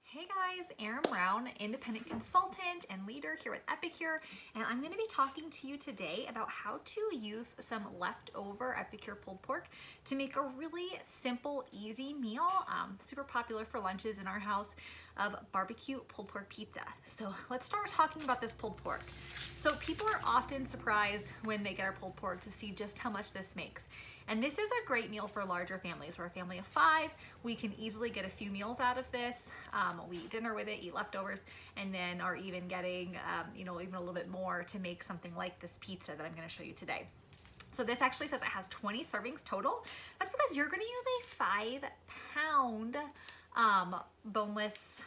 Hey guys, Erin Brown, Independent Consultant and leader here with Epicure, and I'm going to be talking to you today about how to use some leftover Epicure pulled pork to make a really simple, easy meal, super popular for lunches in our house, of barbecue pulled pork pizza. So let's start talking about this pulled pork. So people are often surprised when they get our pulled pork to see just how much this makes. And this is a great meal for larger families. We're a family of 5. We can easily get a few meals out of this. We eat dinner with it, eat leftovers, and then are even getting, even a little bit more to make something like this pizza that I'm gonna show you today. So this actually says it has 20 servings total. That's because you're gonna use a 5-pound boneless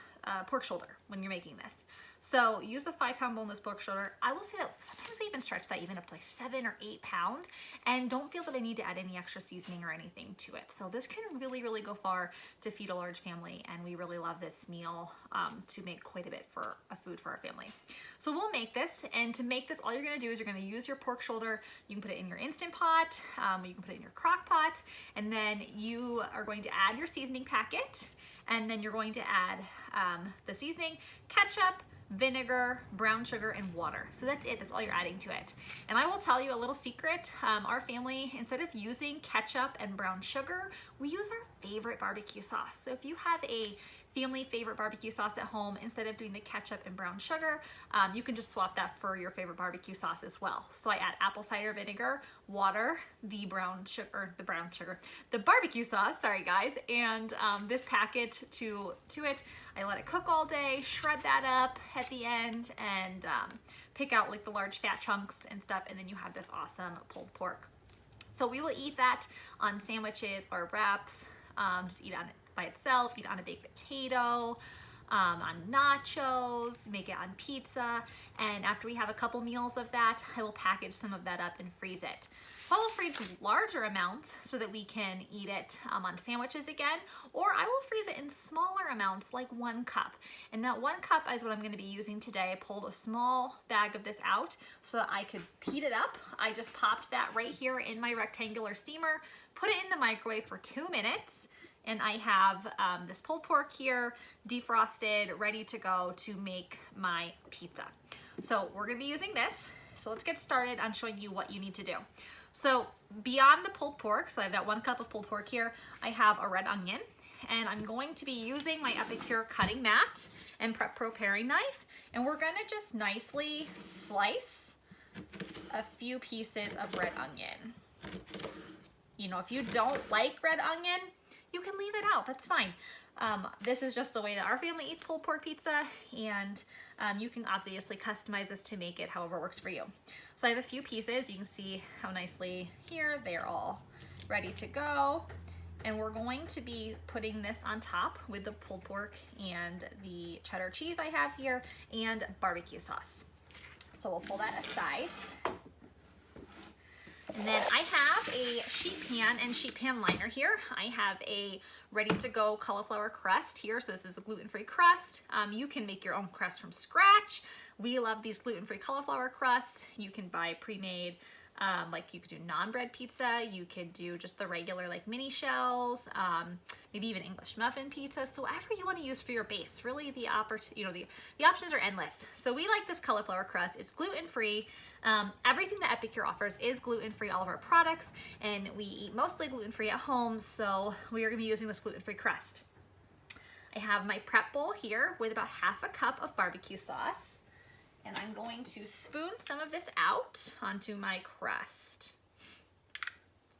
pork shoulder when you're making this. So use the 5-pound boneless pork shoulder. I will say that sometimes we even stretch that even up to like 7 or 8 pounds, and don't feel that I need to add any extra seasoning or anything to it. So this can really, really go far to feed a large family, and we really love this meal to make quite a bit for a food for our family. So we'll make this, and to make this, all you're gonna do is you're gonna use your pork shoulder. You can put it in your Instant Pot, you can put it in your crock pot, and then you are going to add your seasoning packet, and then you're going to add the seasoning, ketchup, vinegar, brown sugar, and water. So that's it, that's all you're adding to it. And I will tell you a little secret, our family, instead of using ketchup and brown sugar, we use our favorite barbecue sauce. So if you have a family favorite barbecue sauce at home, instead of doing the ketchup and brown sugar, you can just swap that for your favorite barbecue sauce as well. So I add apple cider vinegar, water, the barbecue sauce, sorry guys, and this packet to it. I let it cook all day, shred that up at the end, and pick out like the large fat chunks and stuff, and then you have this awesome pulled pork. So we will eat that on sandwiches or wraps, just eat on it by itself, eat on a baked potato, on nachos, make it on pizza, and after we have a couple meals of that, I will package some of that up and freeze it. So I will freeze larger amounts so that we can eat it on sandwiches again, or I will freeze it in smaller amounts like 1 cup. And that 1 cup is what I'm gonna be using today. I pulled a small bag of this out so that I could heat it up. I just popped that right here in my rectangular steamer, put it in the microwave for 2 minutes, and I have this pulled pork here, defrosted, ready to go to make my pizza. So we're gonna be using this. So let's get started on showing you what you need to do. So beyond the pulled pork, so I have that 1 cup of pulled pork here, I have a red onion, and I'm going to be using my Epicure cutting mat and Prep Pro paring knife, and we're gonna just nicely slice a few pieces of red onion. You know, if you don't like red onion, you can leave it out, that's fine. This is just the way that our family eats pulled pork pizza, and you can obviously customize this to make it however works for you. So I have a few pieces. You can see how nicely here they're all ready to go. And we're going to be putting this on top with the pulled pork and the cheddar cheese I have here and barbecue sauce. So we'll pull that aside. And then I have a sheet pan and sheet pan liner here. I have a ready to go cauliflower crust here. So this is a gluten-free crust. You can make your own crust from scratch. We love these gluten-free cauliflower crusts. You can buy pre-made, like you could do non-bread pizza. You could do just the regular like mini shells, maybe even English muffin pizza. So whatever you want to use for your base, really the options are endless. So we like this cauliflower crust. It's gluten-free. Everything that Epicure offers is gluten-free, all of our products, and we eat mostly gluten-free at home, so we are gonna be using this gluten-free crust. I have my prep bowl here with about 1/2 cup of barbecue sauce, and I'm going to spoon some of this out onto my crust.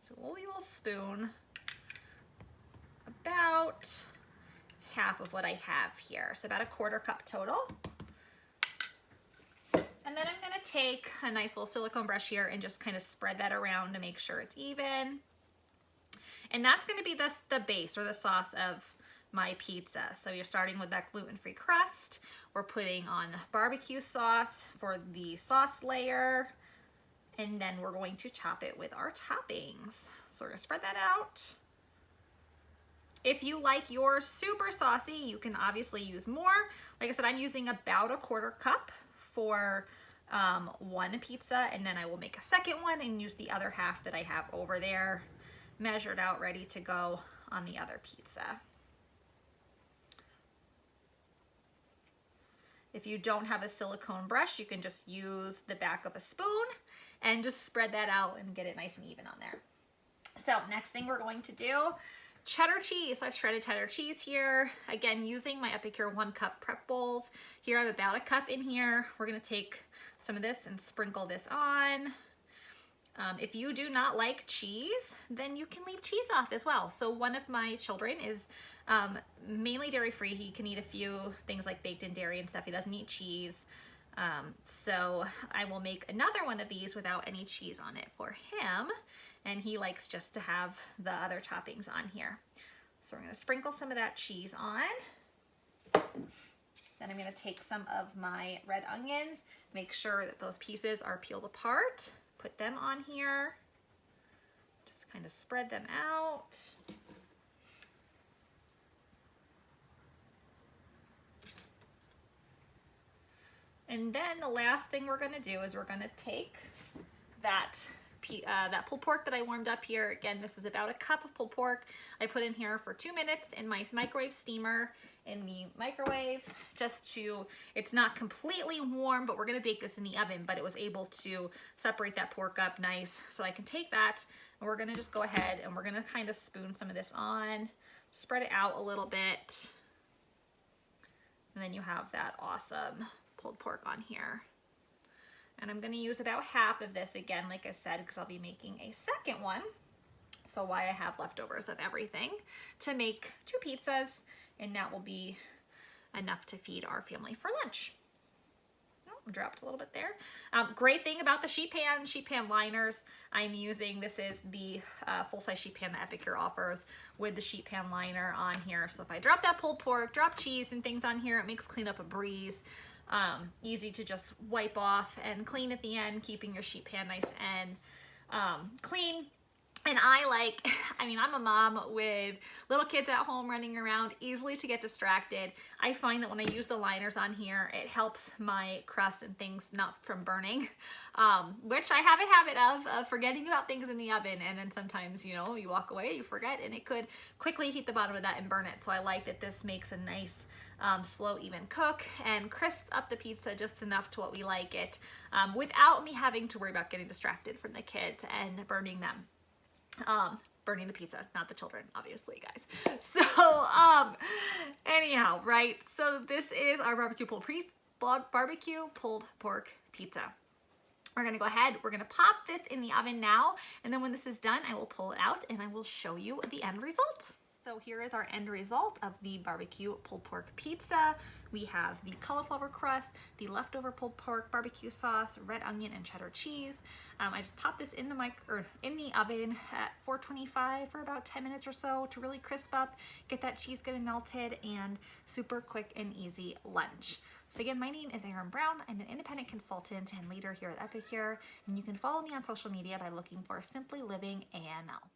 So we will spoon about half of what I have here, so about 1/4 cup total. And then I'm gonna take a nice little silicone brush here and just kind of spread that around to make sure it's even. And that's gonna be the base or the sauce of my pizza. So you're starting with that gluten-free crust. We're putting on barbecue sauce for the sauce layer. And then we're going to top it with our toppings. So we're gonna spread that out. If you like yours super saucy, you can obviously use more. Like I said, I'm using about 1/4 cup for 1 pizza, and then I will make a second one and use the other half that I have over there measured out, ready to go on the other pizza. If you don't have a silicone brush, you can just use the back of a spoon and just spread that out and get it nice and even on there. So next thing we're going to do, cheddar cheese. So I shredded cheddar cheese here. Again, using my Epicure 1 cup prep bowls. Here I have about a cup in here. We're gonna take some of this and sprinkle this on. If you do not like cheese, then you can leave cheese off as well. So one of my children is mainly dairy-free. He can eat a few things like baked in dairy and stuff. He doesn't eat cheese. So I will make another one of these without any cheese on it for him. And he likes just to have the other toppings on here. So we're gonna sprinkle some of that cheese on. Then I'm gonna take some of my red onions, make sure that those pieces are peeled apart, put them on here, just kind of spread them out. And then the last thing we're gonna do is we're gonna take that pulled pork that I warmed up here. Again, this is about a cup of pulled pork. I put in here for 2 minutes in my microwave steamer in the microwave, just to, it's not completely warm, but we're gonna bake this in the oven, but it was able to separate that pork up nice. So I can take that and we're gonna just go ahead and we're gonna kind of spoon some of this on, spread it out a little bit. And then you have that awesome pulled pork on here. And I'm gonna use about half of this again, like I said, because I'll be making a second one. So why I have leftovers of everything to make 2 pizzas, and that will be enough to feed our family for lunch. Oh, dropped a little bit there. Great thing about the sheet pan liners I'm using, this is the full-size sheet pan that Epicure offers with the sheet pan liner on here. So if I drop that pulled pork, drop cheese and things on here, it makes cleanup a breeze. Easy to just wipe off and clean at the end, keeping your sheet pan nice and clean. And I'm a mom with little kids at home running around, easily to get distracted. I find that when I use the liners on here, it helps my crust and things not from burning, which I have a habit of forgetting about things in the oven. And then sometimes, you know, you walk away, you forget, and it could quickly heat the bottom of that and burn it. So I like that this makes a nice slow, even cook and crisp up the pizza just enough to what we like it, without me having to worry about getting distracted from the kids and burning them. Burning the pizza, not the children, obviously, guys. So, anyhow, right? So this is our barbecue pulled pork pizza. We're gonna go ahead, we're gonna pop this in the oven now, and then when this is done, I will pull it out and I will show you the end result. So here is our end result of the barbecue pulled pork pizza. We have the cauliflower crust, the leftover pulled pork, barbecue sauce, red onion, and cheddar cheese. I just popped this in the oven at 425 for about 10 minutes or so to really crisp up, get that cheese good and melted, and super quick and easy lunch. So again, my name is Erin Brown. I'm an independent consultant and leader here at Epicure, and you can follow me on social media by looking for Simply Living AML.